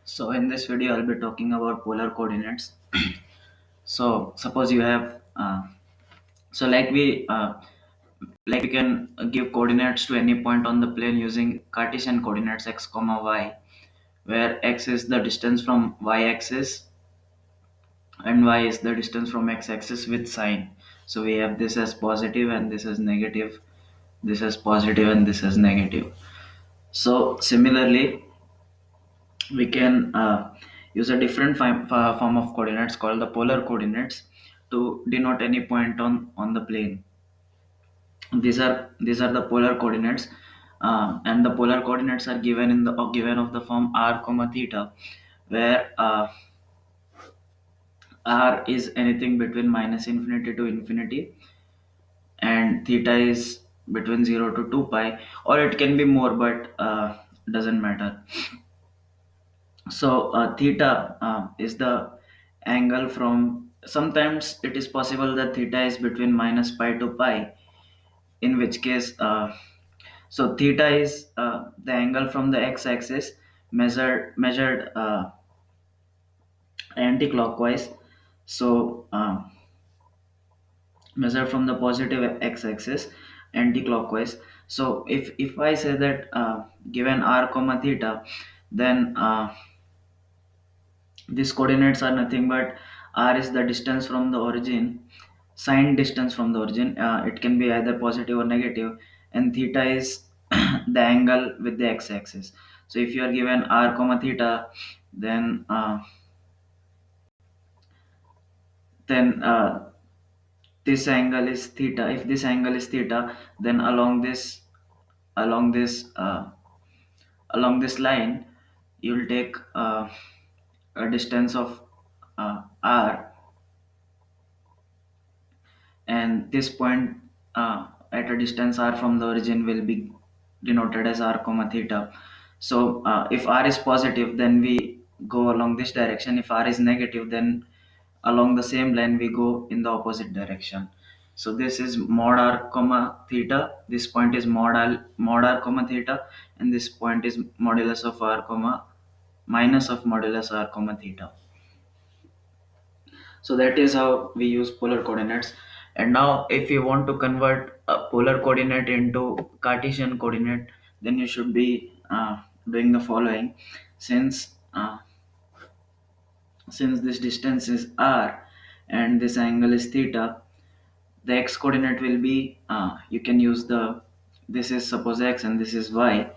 So in this video, I'll be talking about polar coordinates. So suppose you have, so like we can give coordinates to any point on the plane using Cartesian coordinates x comma y, where x is the distance from y-axis and y is the distance from x-axis with sign. So we have this as positive and this as negative, this as positive and this as negative. So similarly, we can use a different form of coordinates called the polar coordinates to denote any point on the plane. These are the polar coordinates, and the polar coordinates are given in the given of the form r comma theta, where r is anything between minus infinity to infinity, and theta is between 0 to 2 pi, or it can be more, but doesn't matter. So theta is the angle from. Sometimes it is possible that theta is between minus pi to pi, in which case, theta is the angle from the x-axis measured anti-clockwise. So measured from the positive x-axis anti-clockwise. So if I say that given r comma theta, then these coordinates are nothing but r is the distance from the origin, signed distance from the origin. It can be either positive or negative, and theta is the angle with the x-axis. So if you are given r comma theta, then this angle is theta. If this angle is theta, then along this along this line, you'll take a distance of r, and this point at a distance r from the origin will be denoted as r comma theta. So if r is positive, then we go along this direction. If r is negative, then along the same line we go in the opposite direction. So this is mod r comma theta, this point is mod r comma theta, and this point is modulus of r comma minus of modulus r comma theta. So that is how we use polar coordinates. And now if you want to convert a polar coordinate into Cartesian coordinate, then you should be doing the following. Since uh, since this distance is r and this angle is theta, the x coordinate will be, you can use the, this is suppose x and this is y.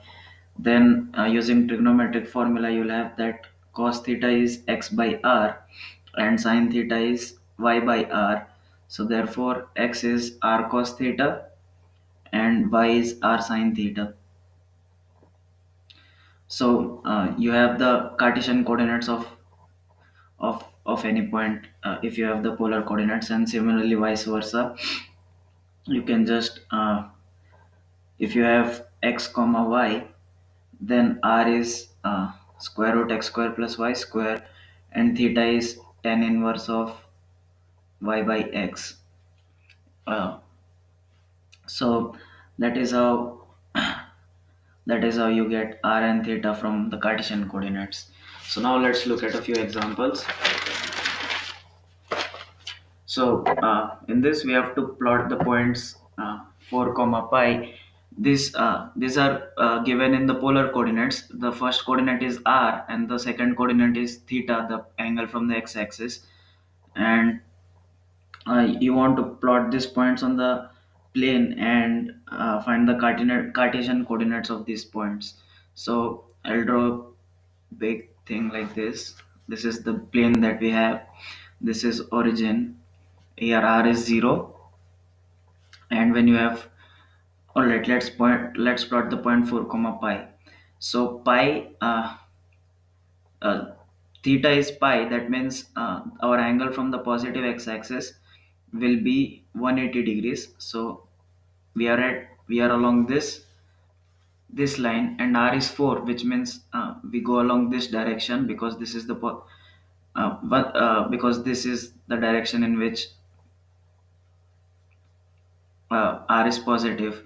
Then using trigonometric formula, you'll have that cos theta is x by r and sine theta is y by r. So therefore x is r cos theta and y is r sine theta. So you have the Cartesian coordinates of any point if you have the polar coordinates, and similarly vice versa. You can just if you have x comma y, then r is square root x square plus y square, and theta is tan inverse of y by x. uh, so that is how that is how you get r and theta from the Cartesian coordinates. So now let's look at a few examples. So in this we have to plot the points 4 comma pi. These are given in the polar coordinates. The first coordinate is r and the second coordinate is theta, the angle from the x-axis. And you want to plot these points on the plane and find the Cartesian coordinates of these points. So I'll draw a big thing like this. This is the plane that we have. This is origin. Here r is 0, and when you have, all right, let's plot the point 4 comma pi. So pi, uh, theta is pi. That means our angle from the positive x-axis will be 180 degrees. So we are along this line, and r is 4, which means we go along this direction because this is the because this is the direction in which r is positive.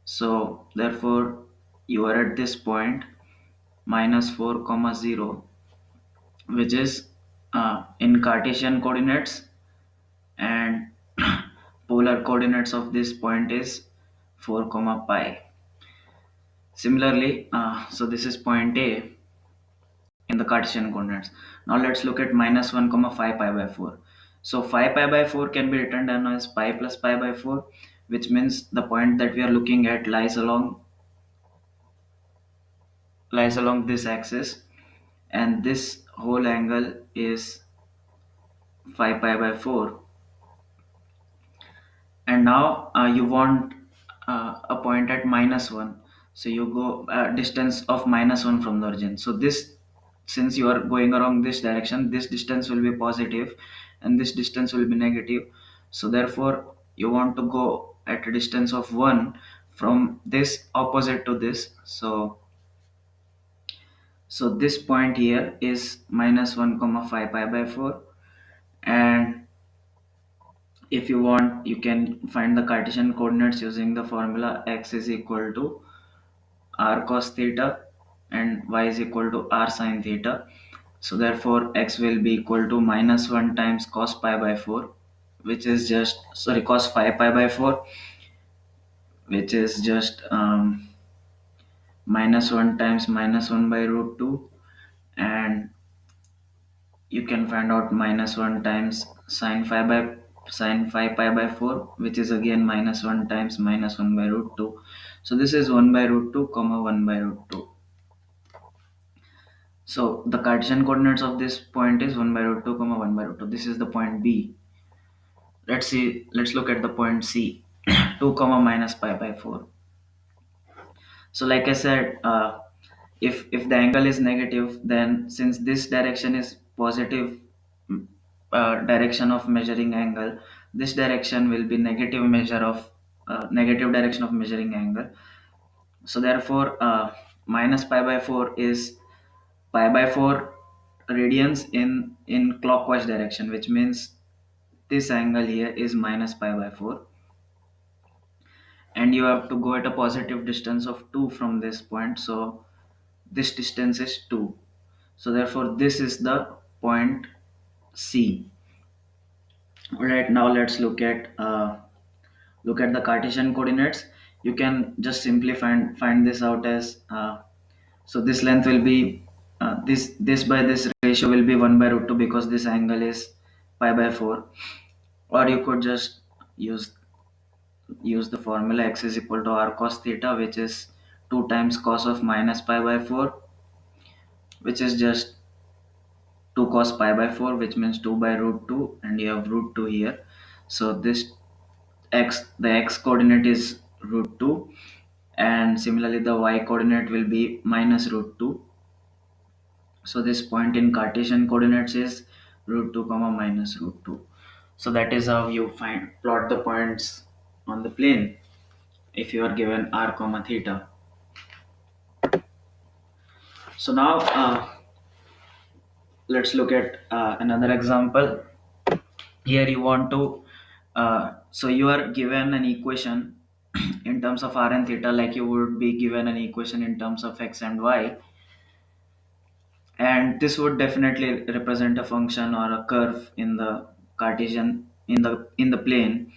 So therefore you are at this point minus 4 comma 0, which is in Cartesian coordinates, and polar coordinates of this point is 4 comma pi. Similarly, so this is point A in the Cartesian coordinates. Now let's look at minus 1 comma 5 pi by 4. So 5 pi by 4 can be written down as pi plus pi by 4, which means the point that we are looking at lies along this axis, and this whole angle is 5 pi by 4. And now you want a point at minus 1, so you go distance of minus 1 from the origin. So this, since you are going along this direction, this distance will be positive and this distance will be negative. So therefore you want to go at a distance of 1 from this opposite to this. So this point here is minus 1 comma 5 pi by 4. And if you want, you can find the Cartesian coordinates using the formula x is equal to r cos theta and y is equal to r sin theta. So therefore x will be equal to minus 1 times cos pi by 4, which is just, sorry, cos 5 pi by 4, which is just minus 1 times minus 1 by root 2. And you can find out minus 1 times sin 5 pi by 4, which is again minus 1 times minus 1 by root 2. So this is 1 by root 2 comma 1 by root 2. So the Cartesian coordinates of this point is 1 by root 2 comma 1 by root 2. This is the point B. Let's look at the point C. 2 comma minus pi by 4. So like I said, if the angle is negative, then since this direction is positive, mm, direction of measuring angle, this direction will be negative direction of measuring angle. So therefore minus pi by 4 is pi by 4 radians in clockwise direction, which means this angle here is minus pi by 4, and you have to go at a positive distance of 2 from this point. So this distance is 2. So therefore this is the point C. All right, now let's look at the Cartesian coordinates. You can just simply find this out as so this length will be this by this ratio will be 1 by root 2, because this angle is pi by 4. Or you could just use use the formula x is equal to r cos theta, which is 2 times cos of minus pi by 4, which is just 2 cos pi by 4, which means 2 by root 2, and you have root 2 here. So this the x coordinate is root 2, and similarly the y coordinate will be minus root 2. So this point in Cartesian coordinates is root 2 comma minus root 2. So that is how you find plot the points on the plane if you are given r comma theta. So now let's look at another example. Here you want to so you are given an equation in terms of r and theta, like you would be given an equation in terms of x and y, and this would definitely represent a function or a curve in the Cartesian in the plane,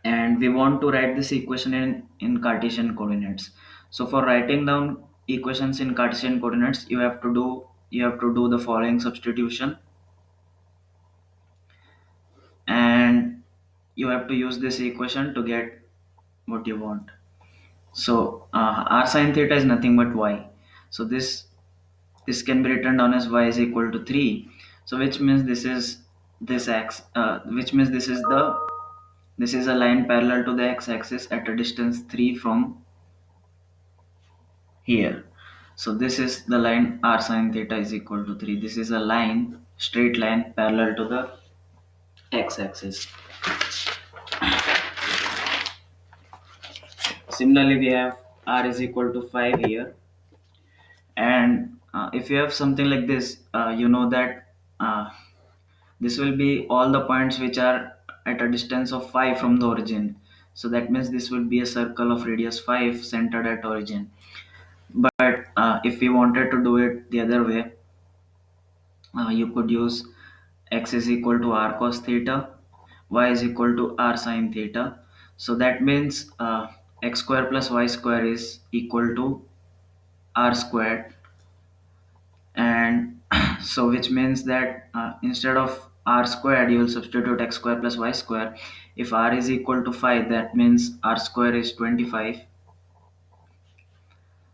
and we want to write this equation in Cartesian coordinates. So for writing down equations in Cartesian coordinates, you have to do the following substitution, and you have to use this equation to get what you want. So r sin theta is nothing but y. So this can be written down as y is equal to 3. So which means this is a line parallel to the x-axis at a distance 3 from here. So this is the line r sin theta is equal to 3. This is a line, straight line parallel to the x-axis. Similarly, we have r is equal to 5 here, and if you have something like this, you know that this will be all the points which are at a distance of 5 from the origin. So that means this will be a circle of radius 5 centered at origin. But if we wanted to do it the other way, You could use x is equal to r cos theta, y is equal to r sin theta. So that means x square plus y square is equal to r squared. And so which means that instead of r squared you will substitute x square plus y square. If r is equal to 5, that means r square is 25.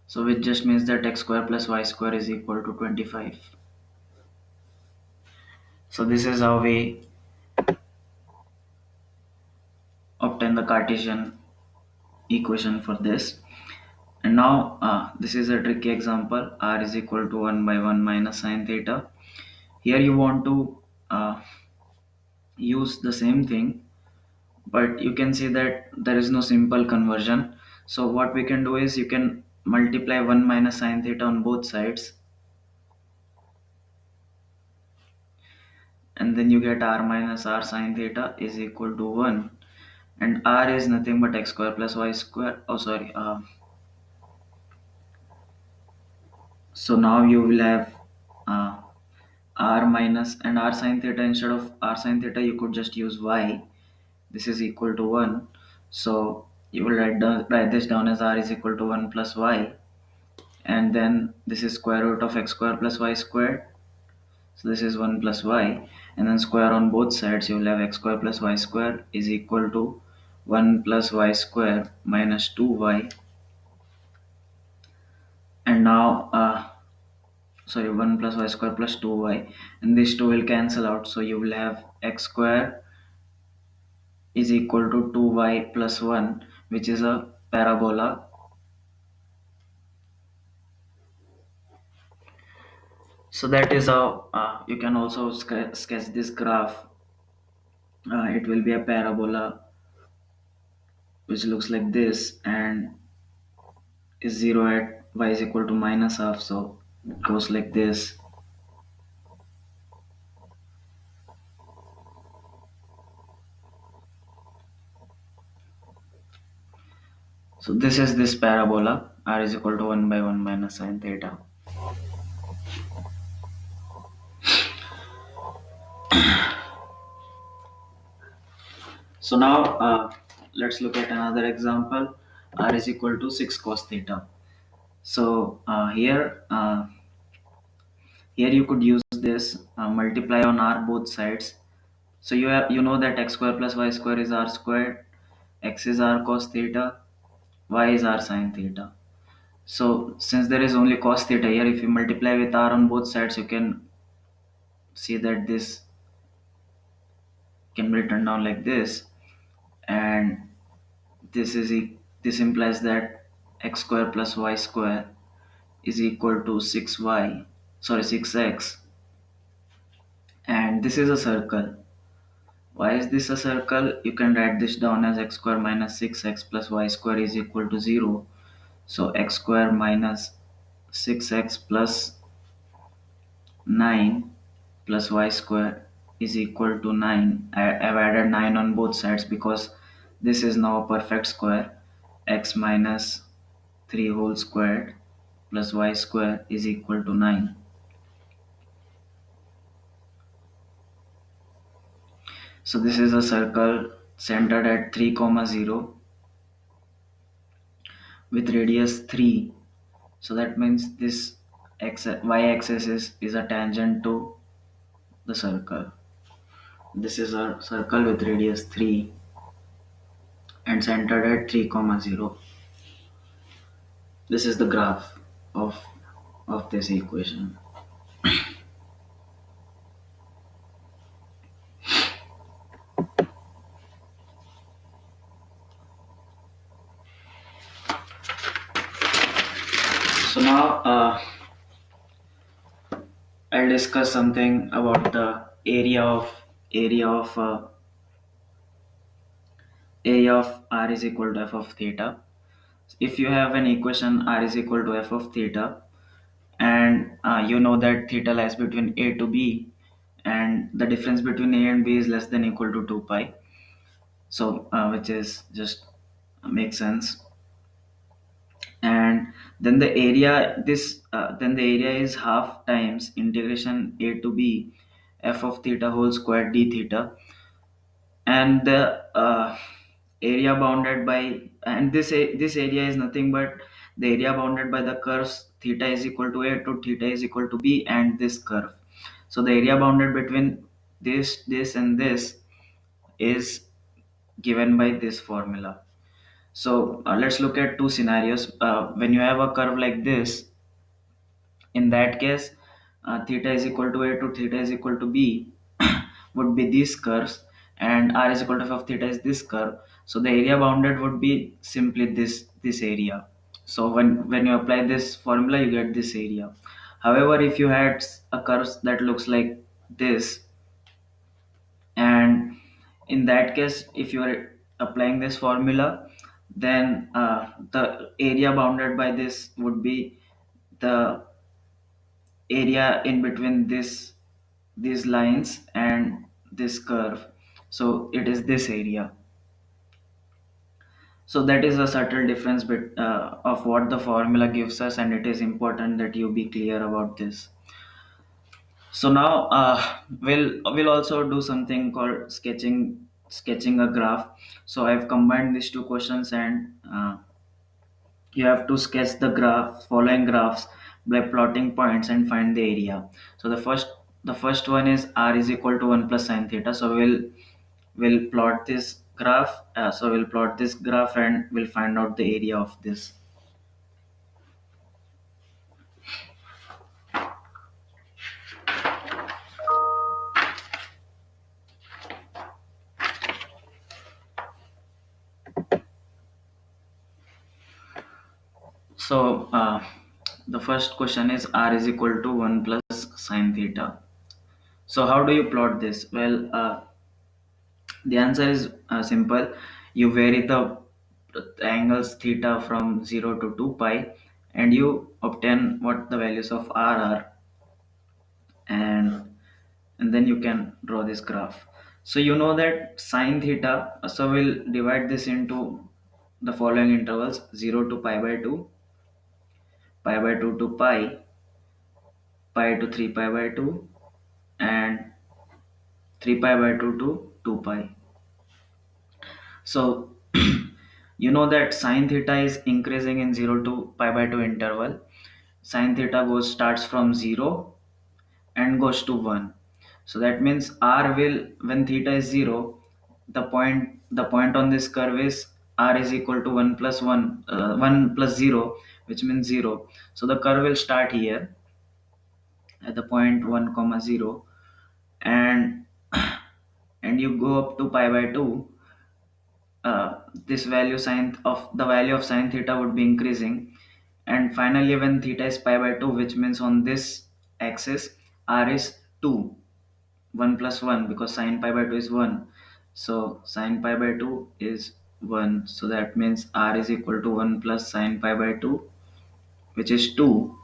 So which just means that x square plus y square is equal to 25. So this is how we obtain the Cartesian equation for this. And now this is a tricky example. R is equal to 1 by 1 minus sine theta. Here you want to uh, use the same thing, but you can see that there is no simple conversion. So what we can do is you can multiply 1 minus sine theta on both sides, and then you get r minus r sine theta is equal to 1. And r is nothing but x square plus y square. Oh, sorry. So now you will have uh, r minus and r sine theta. Instead of r sine theta you could just use y. This is equal to 1. So you will write this down as r is equal to 1 plus y, and then this is square root of x square plus y squared. So this is 1 plus y, and then square on both sides. You will have x square plus y square is equal to 1 plus y square minus 2y. And now sorry, 1 plus y square plus 2y, and these two will cancel out. So you will have x square is equal to 2y plus 1, which is a parabola. So that is how you can also sketch this graph. It will be a parabola which looks like this and is 0 at y is equal to minus half. So it goes like this. So this is this parabola. R is equal to 1 by 1 minus sine theta. So now let's look at another example. R is equal to 6 cos theta. So here you could use this multiply on r both sides. So you know that x square plus y square is r squared, x is r cos theta, y is r sin theta. So since there is only cos theta here, if you multiply with r on both sides, you can see that this can be written down like this, and this is this implies that x square plus y square is equal to 6y, sorry 6x, and this is a circle. Why is this a circle? You can write this down as x square minus 6x plus y square is equal to 0. So x square minus 6x plus 9 plus y square is equal to 9. I've added 9 on both sides because this is now a perfect square. X minus 3 whole squared plus y square is equal to 9. So this is a circle centered at 3 comma 0 with radius 3. So that means this y-axis is a tangent to the circle. This is a circle with radius 3 and centered at 3 comma 0. This is the graph of this equation. So now I'll discuss something about the area of area of r is equal to f of theta. If you have an equation r is equal to f of theta, and you know that theta lies between a to b, and the difference between a and b is less than equal to 2 pi, so which is just makes sense. and then the area this then the area is half times integration a to b f of theta whole square d theta, and the area bounded by, and this area is nothing but the area bounded by the curves theta is equal to a to theta is equal to b and this curve. So the area bounded between this and this is given by this formula. So let's look at two scenarios. When you have a curve like this, in that case, theta is equal to a to theta is equal to b would be these curves, and r is equal to f of theta is this curve. So the area bounded would be simply this area. So when you apply this formula, you get this area. However, if you had a curve that looks like this, and in that case, if you are applying this formula, then the area bounded by this would be the area in between these lines and this curve. So it is this area. So that is a subtle difference of what the formula gives us, and it is important that you be clear about this. So now we'll also do something called sketching a graph. So I've combined these two questions, and you have to sketch the graph following graphs by plotting points and find the area. So the first one is r is equal to 1 plus sine theta. So we'll plot this graph. So we'll plot this graph and we'll find out the area of this. So the first question is r is equal to 1 plus sine theta. So how do you plot this? Well, the answer is simple. You vary the angles theta from 0 to 2 pi, and you obtain what the values of r are, and then you can draw this graph. So you know that sine theta, so we'll divide this into the following intervals: 0 to pi by 2, pi by 2 to pi, pi to 3 pi by 2, and 3 pi by 2 to 2 pi. So you know that sine theta is increasing in 0 to pi by 2 interval. Sine theta starts from 0 and goes to 1. So that means r will, when theta is 0, the point on this curve is r is equal to 1 plus 1, 1 plus 0, which means 0. So the curve will start here at the point 1 comma 0, and and you go up to pi by 2. This value of sine theta would be increasing, and finally when theta is pi by 2, which means on this axis r is 2, 1 plus 1, because sine pi by 2 is 1. So sine pi by 2 is 1, so that means r is equal to 1 plus sine pi by 2, which is 2.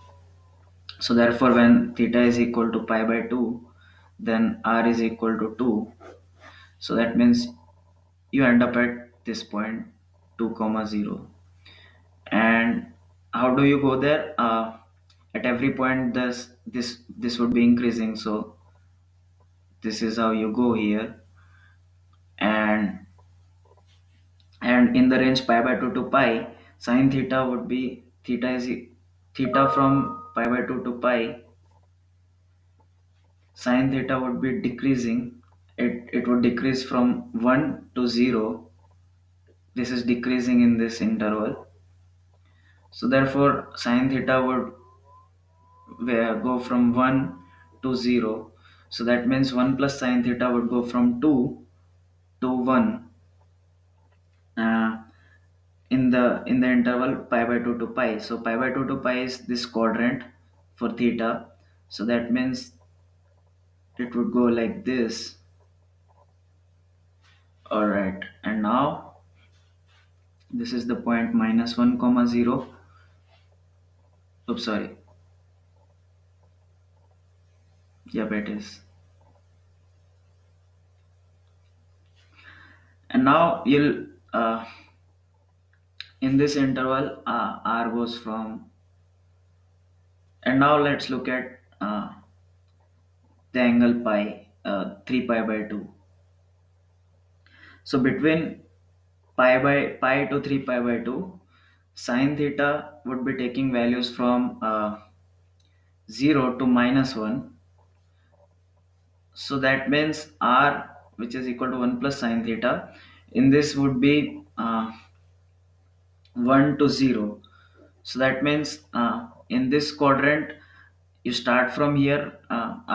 So therefore when theta is equal to pi by 2, then r is equal to 2. So that means you end up at this point 2 comma 0. And how do you go there? At every point this would be increasing, so this is how you go here. And and in the range pi by 2 to pi, sine theta would be theta from pi by 2 to pi, sine theta would be decreasing. It would decrease from 1 to 0. This is decreasing in this interval. So therefore sine theta would go from 1 to 0. So that means 1 plus sine theta would go from 2 to 1, uh, in the interval pi by 2 to pi. So pi by 2 to pi is this quadrant for theta. So that means it would go like this. All right, and now this is the point minus 1 comma 0. Oops, sorry. Yep, it is. And now you'll in this interval r goes from, and now let's look at the angle pi, 3 pi by 2. So between pi to 3 pi by 2, sine theta would be taking values from 0 to -1. So that means r, which is equal to 1 plus sine theta, in this would be 1 to 0. So that means in this quadrant, you start from here.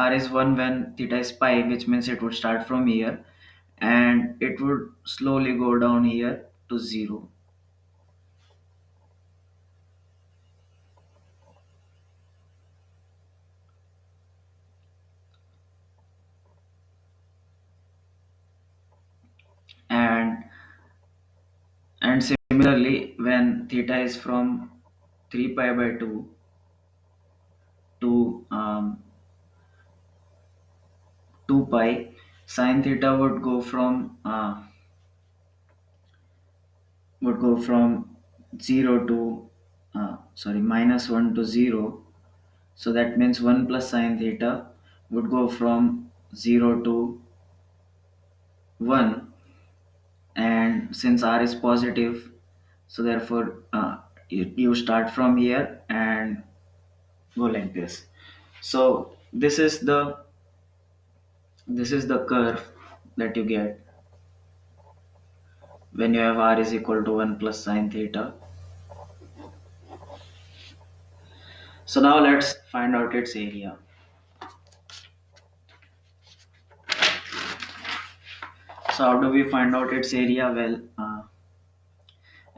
R is 1 when theta is pi, which means it would start from here and it would slowly go down here to 0. And similarly, when theta is from 3 pi by 2 to 2 pi, sine theta would go from 0 to -1 to 0. So that means 1 plus sine theta would go from 0 to 1. And since r is positive, so therefore you start from here and go like this. So this is the curve that you get when you have r is equal to 1 plus sine theta. So now let's find out its area. So how do we find out its area? Well,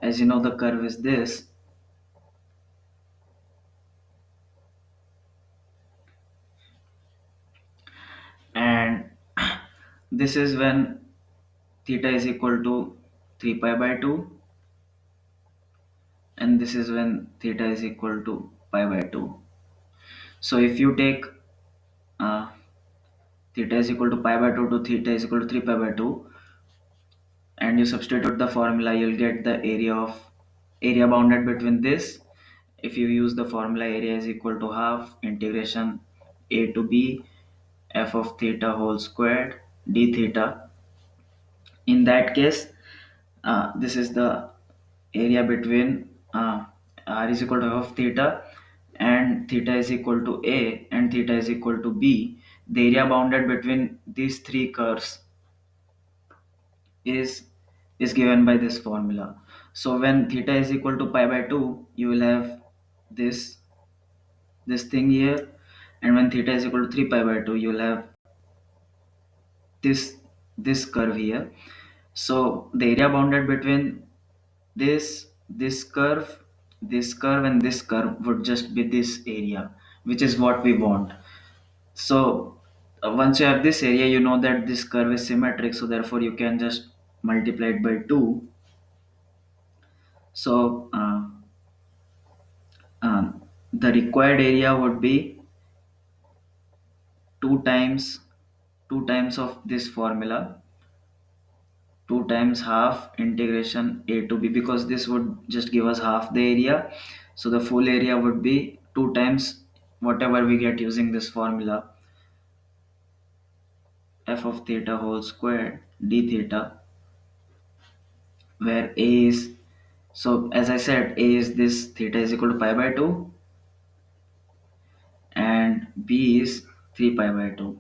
as you know, the curve is this, and this is when theta is equal to 3 pi by 2, and this is when theta is equal to pi by 2. So if you take uh, theta is equal to pi by 2 to theta is equal to 3 pi by 2, and you substitute the formula, you'll get the area bounded between this. If you use the formula, area is equal to half integration a to b f of theta whole squared d theta. In that case, this is the area between r is equal to f of theta and theta is equal to a and theta is equal to b. The area bounded between these three curves is given by this formula. So when theta is equal to pi by 2, you will have this thing here, and when theta is equal to 3 pi by 2, you will have this curve here. So the area bounded between this curve, and this curve would just be this area, which is what we want. So once you have this area, you know that this curve is symmetric, so therefore you can just multiply it by 2. So the required area would be 2 times of this formula, 2 times half integration a to b, because this would just give us half the area. So the full area would be 2 times whatever we get using this formula, f of theta whole squared d theta, where a is, so as I said, a is this theta is equal to pi by 2 and b is 3 pi by 2.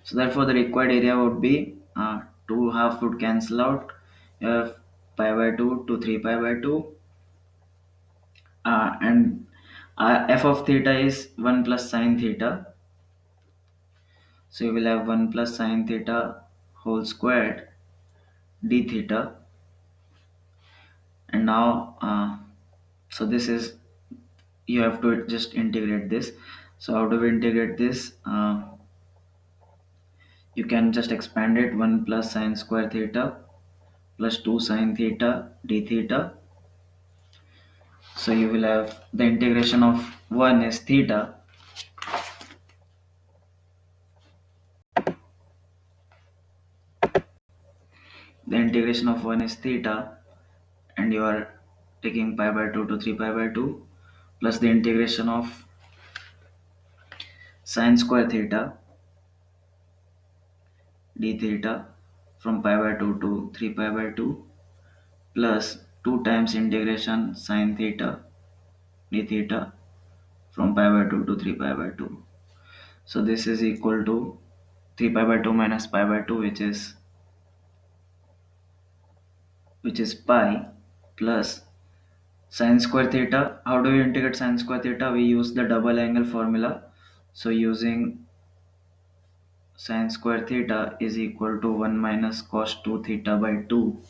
So therefore the required area would be 2 half would cancel out. You have pi by 2 to 3 pi by 2, and f of theta is 1 plus sine theta. So you will have 1 plus sine theta whole squared d theta. And now so this is, you have to just integrate this. So how do we integrate this? You can just expand it, 1 plus sine square theta plus 2 sine theta d theta. So you will have the integration of 1 is theta, the integration of 1 is theta, and and you are taking pi by 2 to 3 pi by 2 plus the integration of sine square theta d theta from pi by 2 to 3 pi by 2 plus 2 times integration sine theta d theta from pi by 2 to 3 pi by 2. So this is equal to 3 pi by 2 minus pi by 2, which is pi plus sine square theta. How do you integrate sine square theta? We use the double angle formula. So using sine square theta is equal to 1 minus cos 2 theta by 2.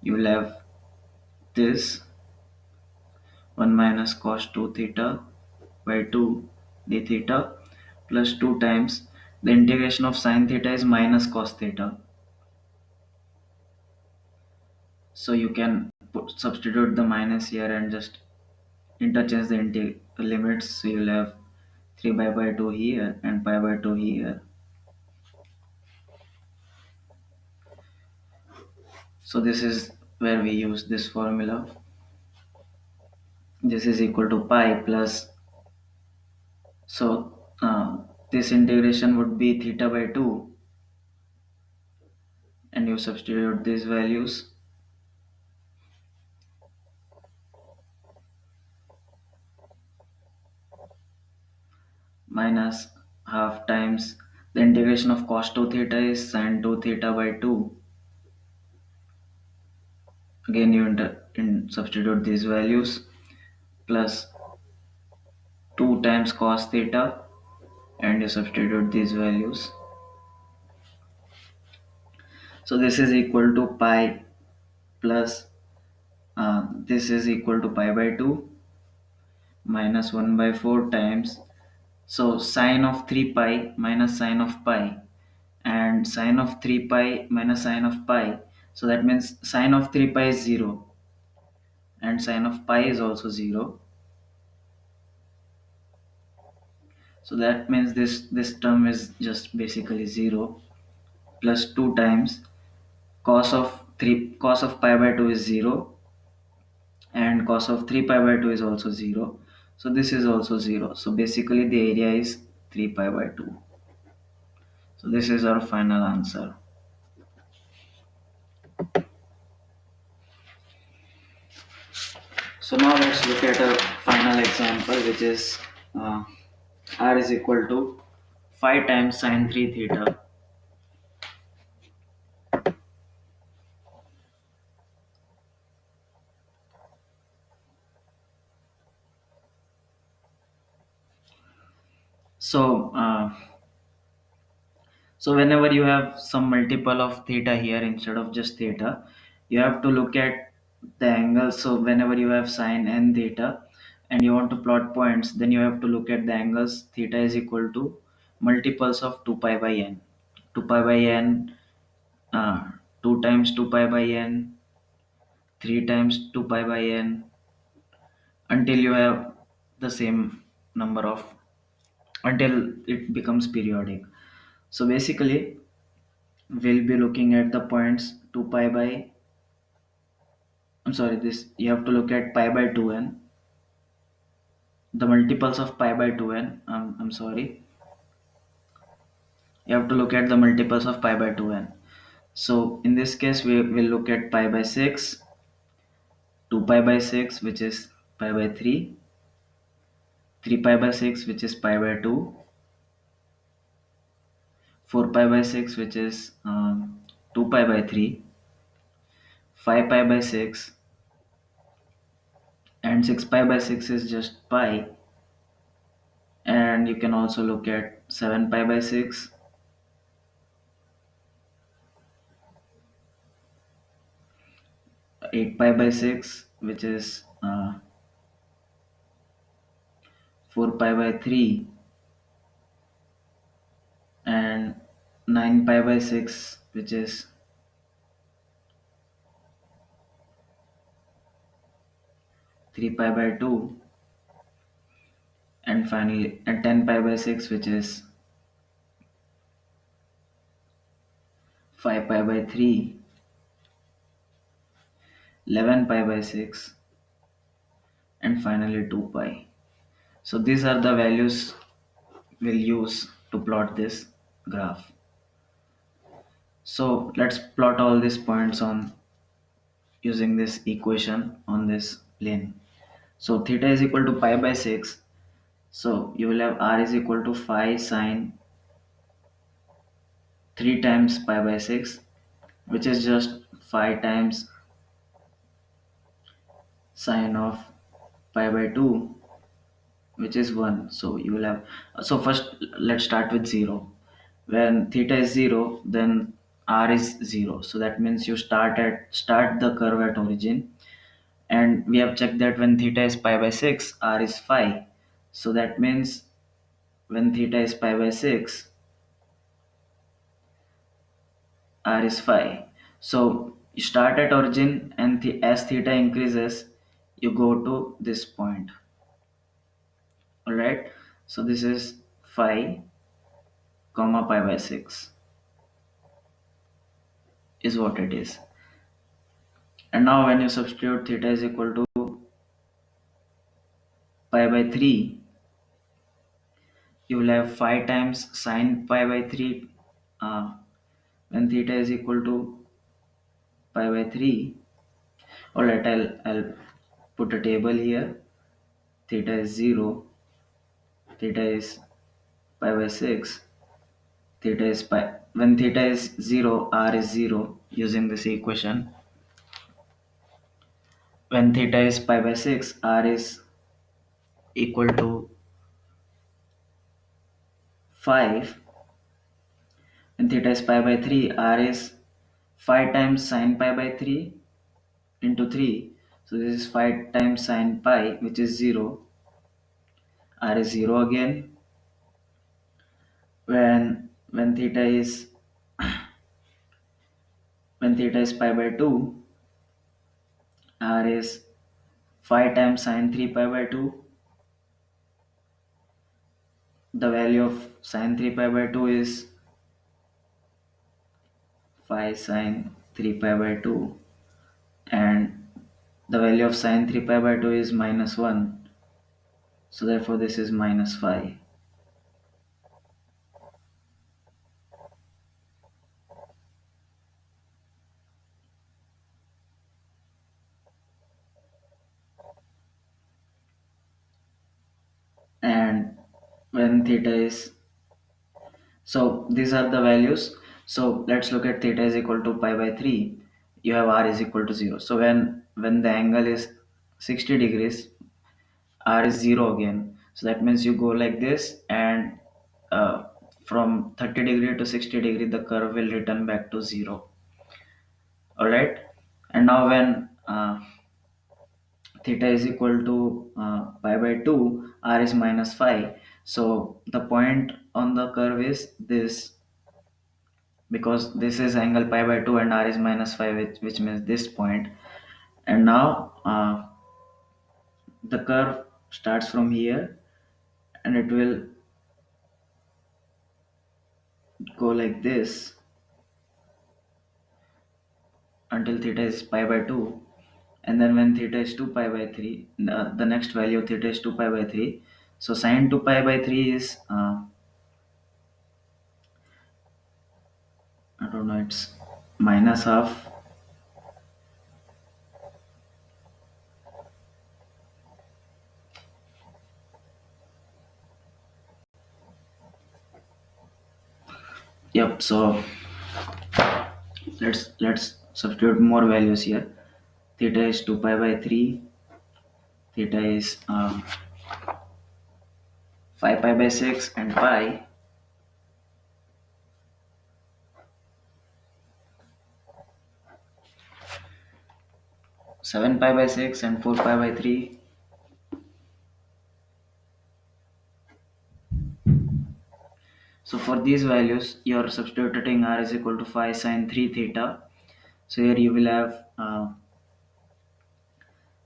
You will have this 1 minus cos 2 theta by 2 d theta plus 2 times the integration of sine theta is minus cos theta. So you can substitute the minus here and just interchange the limits. So you'll have 3 pi by 2 here and pi by 2 here. So this is where we use this formula. This is equal to pi plus, so this integration would be theta by 2, and you substitute these values minus half times the integration of cos 2 theta is sin 2 theta by 2. Again you substitute these values plus 2 times cos theta, and you substitute these values. So this is equal to pi plus this is equal to pi by 2 minus 1 by 4 times, so sine of 3 pi minus sine of pi, and sine of 3 pi minus sine of pi, so that means sine of 3 pi is 0 and sine of pi is also 0. So that means this term is just basically 0 plus 2 times cos of pi by 2 is 0 and cos of 3 pi by 2 is also 0. So this is also 0. So basically the area is 3 pi by 2. So this is our final answer. So now let's look at a final example, which is uh, r is equal to 5 times sine 3 theta. So so whenever you have some multiple of theta here instead of just theta, you have to look at the angle. So whenever you have sine n theta and you want to plot points, then you have to look at the angles. Theta is equal to multiples of 2 pi by n. 2 pi by n, 2 times 2 pi by n, 3 times 2 pi by n, until you have the same number of, until it becomes periodic. So basically we'll be looking at the points 2 pi by, I'm sorry, this you have to look at pi by 2n, the multiples of pi by 2n. I'm sorry, you have to look at the multiples of pi by 2n. So in this case we will look at pi by 6, 2 pi by 6 which is pi by 3, 3 pi by 6 which is pi by 2, 4 pi by 6 which is 2 pi by 3, 5 pi by 6, and 6 pi by 6 is just pi. And you can also look at 7 pi by 6, 8 pi by 6 which is 4 pi by 3, and 9 pi by 6 which is 3 pi by 2, and finally 10 pi by 6 which is 5 pi by 3. 11 pi by 6, and finally 2 pi. So these are the values we'll use to plot this graph. So let's plot all these points on using this equation on this plane. So theta is equal to pi by 6. So you will have r is equal to 5 sine 3 times pi by 6, which is just 5 times sine of pi by 2, which is 1. So you will have, so first let's start with 0. When theta is 0, then r is 0. So that means you start the curve at origin, and we have checked that when theta is pi by 6, r is 5. So that means when theta is pi by 6, r is 5. So you start at origin, and as theta increases, you go to this point. All right. So this is 5 comma pi by 6 is what it is. And now when you substitute theta is equal to pi by 3, you will have 5 times sine pi by 3, uh, when theta is equal to pi by 3. All right, I'll put a table here. Theta is 0, theta is pi by 6, theta is pi. When theta is 0, r is 0 using this equation. When theta is pi by 6, r is equal to 5. When theta is pi by 3, r is 5 times sine pi by 3 into 3. So this is 5 times sine pi, which is 0. R is 0 again. When theta is when theta is pi by 2, r is 5 times sine 3 pi by 2. The value of sine 3 pi by 2 is 5 sine 3 pi by 2, and the value of sine 3 pi by 2 is minus 1. So therefore this is minus 5. And when theta is, so these are the values. So let's look at theta is equal to pi by 3. You have r is equal to 0. So when the angle is 60 degrees, r is 0 again. So that means you go like this, and uh, from 30 degree to 60 degree, the curve will return back to 0. All right. And now when theta is equal to pi by 2, r is minus 5. So the point on the curve is this, because this is angle pi by 2 and r is minus 5, which means this point. And now the curve starts from here, and it will go like this until theta is pi by 2. And then when theta is 2 pi by 3, the next value of theta is 2 pi by 3. So sine 2 pi by 3 is I don't know, it's minus half. Yep. So let's substitute more values here. Theta is 2 pi by 3, theta is 5 pi by 6, and pi 7 pi by 6 and 4 pi by 3. So for these values, you are substituting r is equal to 5 sine 3 theta. So here you will have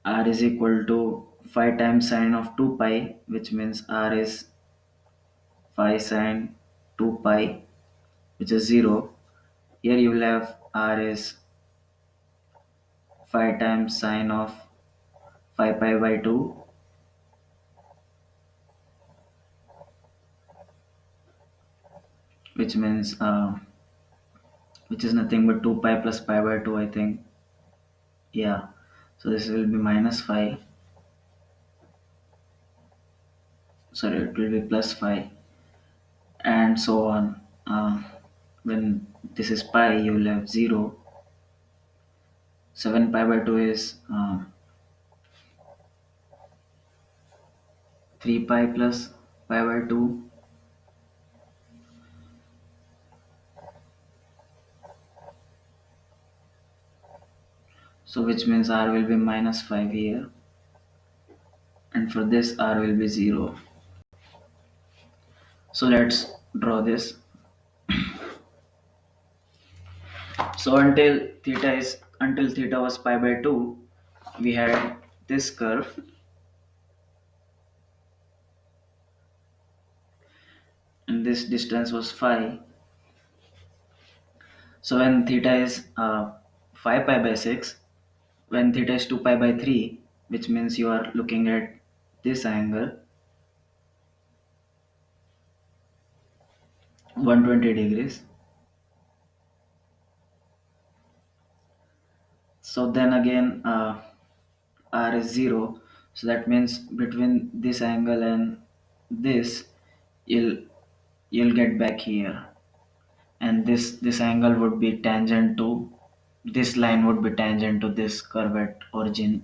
r is equal to 5 times sine of 2 pi, which means r is 5 sine 2 pi, which is 0. Here you will have r is phi times sine of phi pi by 2, which means which is nothing but 2 pi plus pi by 2, I think. Yeah, so this will be minus phi, sorry, it will be plus phi, and so on. When this is pi, you will have 0. 7 pi by 2 is 3 pi plus pi by 2. So which means r will be minus 5 here, and for this r will be 0. So let's draw this. So until theta was pi by 2, we had this curve, and this distance was phi. So when theta is 5 pi by 6, when theta is 2 pi by 3, which means you are looking at this angle 120 degrees. So then again r is 0. So that means between this angle and this, you'll you'll get back here, and this angle would be tangent to this line, would be tangent to this curve at origin.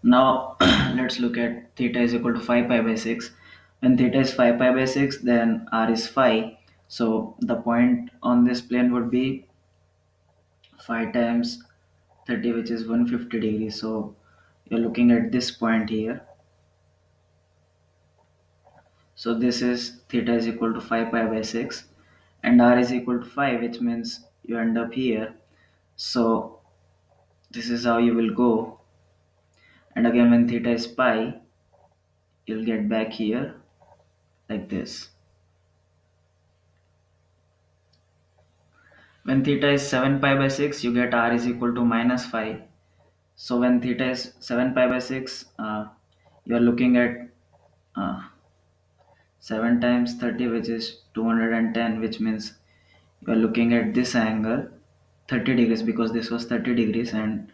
Now let's look at theta is equal to 5 pi by 6. When theta is 5 pi by 6, then r is phi. So the point on this plane would be 5 times 30, which is 150 degrees. So you're looking at this point here. So this is theta is equal to 5 pi by 6, and r is equal to 5, which means you end up here. So this is how you will go. And again, when theta is pi, you'll get back here like this. When theta is 7 pi by 6, you get r is equal to minus 5. So when theta is 7 pi by 6, you are looking at uh, 7 times 30, which is 210, which means you are looking at this angle 30 degrees, because this was 30 degrees and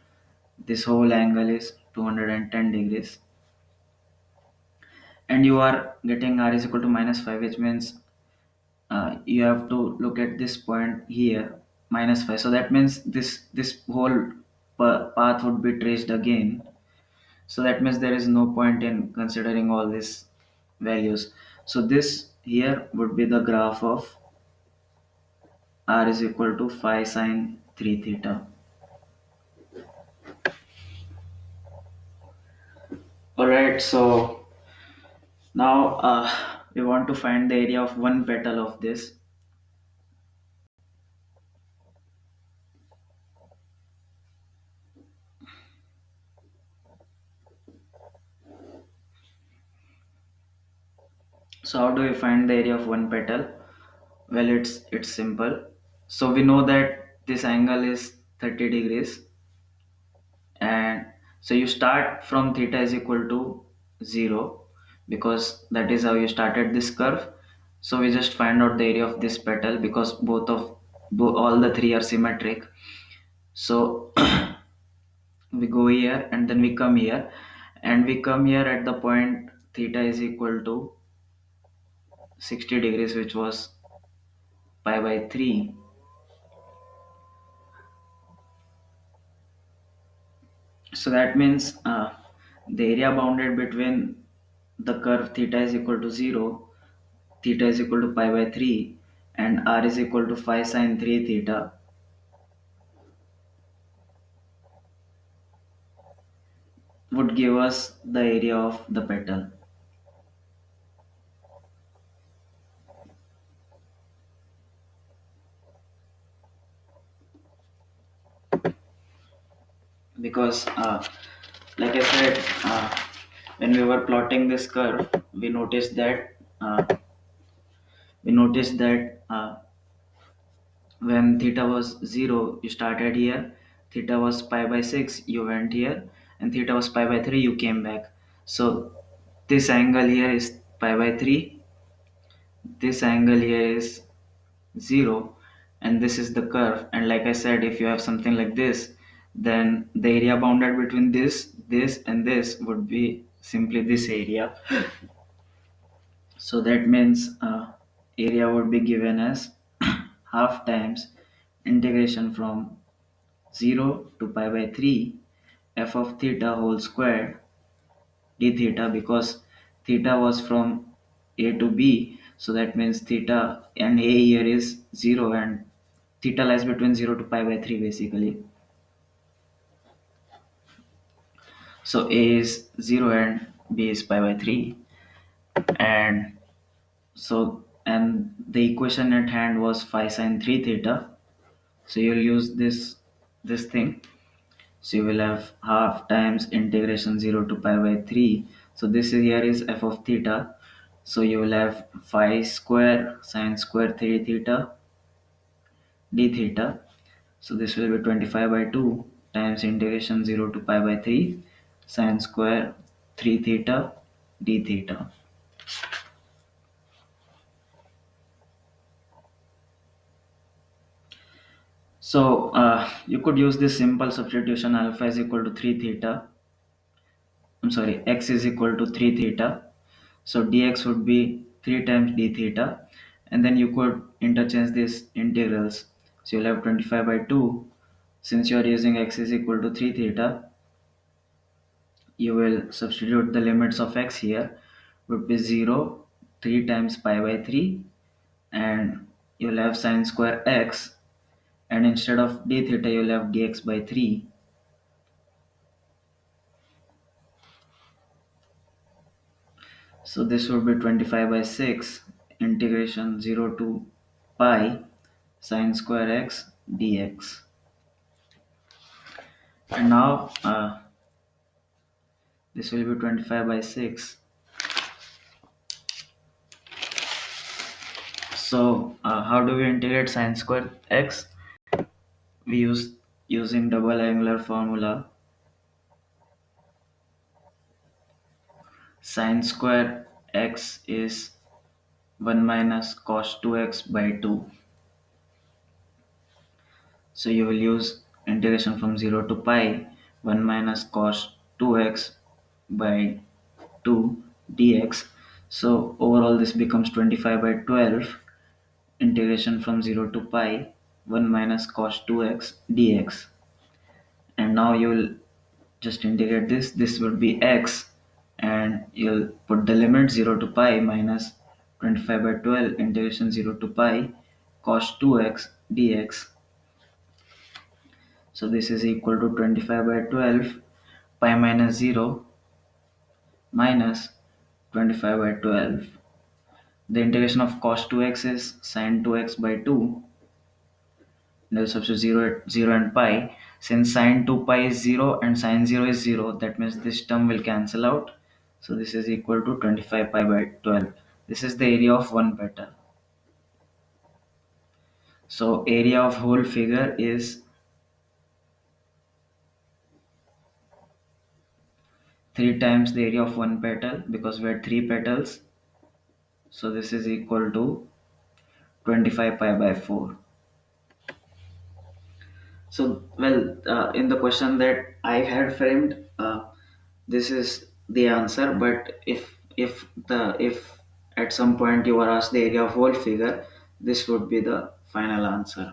this whole angle is 210 degrees. And you are getting r is equal to minus 5, which means you have to look at this point here, minus 5. So that means this whole path would be traced again. So that means there is no point in considering all these values. So this here would be the graph of r is equal to phi sine 3 theta. All right, so now we want to find the area of one petal of this. So how do we find the area of one petal? Well, it's simple. So we know that this angle is 30 degrees, and so you start from theta is equal to 0, because that is how you started this curve. So we just find out the area of this petal, because all the three are symmetric. So we go here and then we come here, and we come here at the point theta is equal to 60 degrees, which was pi by 3. So that means the area bounded between the curve theta is equal to 0, theta is equal to pi by 3, and r is equal to phi sine 3 theta would give us the area of the petal. Because like I said, when we were plotting this curve, we noticed that when theta was 0, you started here, theta was pi by 6, you went here, and theta was pi by 3, you came back. So this angle here is pi by 3, this angle here is 0, and this is the curve. And like I said, if you have something like this, then the area bounded between this and this would be simply this area. So that means area would be given as half times integration from 0 to pi by 3 f of theta whole square d theta, because theta was from a to b, so that means theta and a here is 0, and theta lies between 0 to pi by 3 basically. So a is 0 and b is pi by 3. And so, and the equation at hand was phi sine 3 theta, so you'll use this thing. So you will have half times integration 0 to pi by 3. So this is, here is f of theta. So you will have phi square sine square 3 theta d theta. So this will be 25 by 2 times integration 0 to pi by 3 sine square 3 theta d theta. So you could use this simple substitution: alpha is equal to 3 theta. I'm sorry, x is equal to 3 theta. So dx would be 3 times d theta, and then you could interchange these integrals. So you'll have 25 by 2. Since you are using x is equal to 3 theta, you will substitute the limits of x here would be 0, 3 times pi by 3, and you'll have sine square x, and instead of d theta you'll have dx by 3. So this would be 25 by 6 integration 0 to pi sine square x dx. And now this will be 25 by 6. So how do we integrate sine square x? We use using double angular formula. Sine square x is 1 minus cos 2x by 2. So you will use integration from 0 to pi 1 minus cos 2x by 2 dx. So overall this becomes 25 by 12 integration from 0 to pi 1 minus cos 2x dx. And now you'll just integrate this would be x, and you'll put the limit 0 to pi minus 25 by 12 integration 0 to pi cos 2x dx. So this is equal to 25 by 12 pi minus 0 minus 25 by 12. The integration of cos 2x is sin 2x by 2. Now substitute 0 and pi. Since sin 2 pi is 0 and sin 0 is 0, that means this term will cancel out. So this is equal to 25 pi by 12. This is the area of one petal. So area of whole figure is 3 times the area of one petal, because we had 3 petals. So this is equal to 25 pi by 4. So, well, in the question that I had framed, this is the answer. But if at some point you were asked the area of whole figure, this would be the final answer.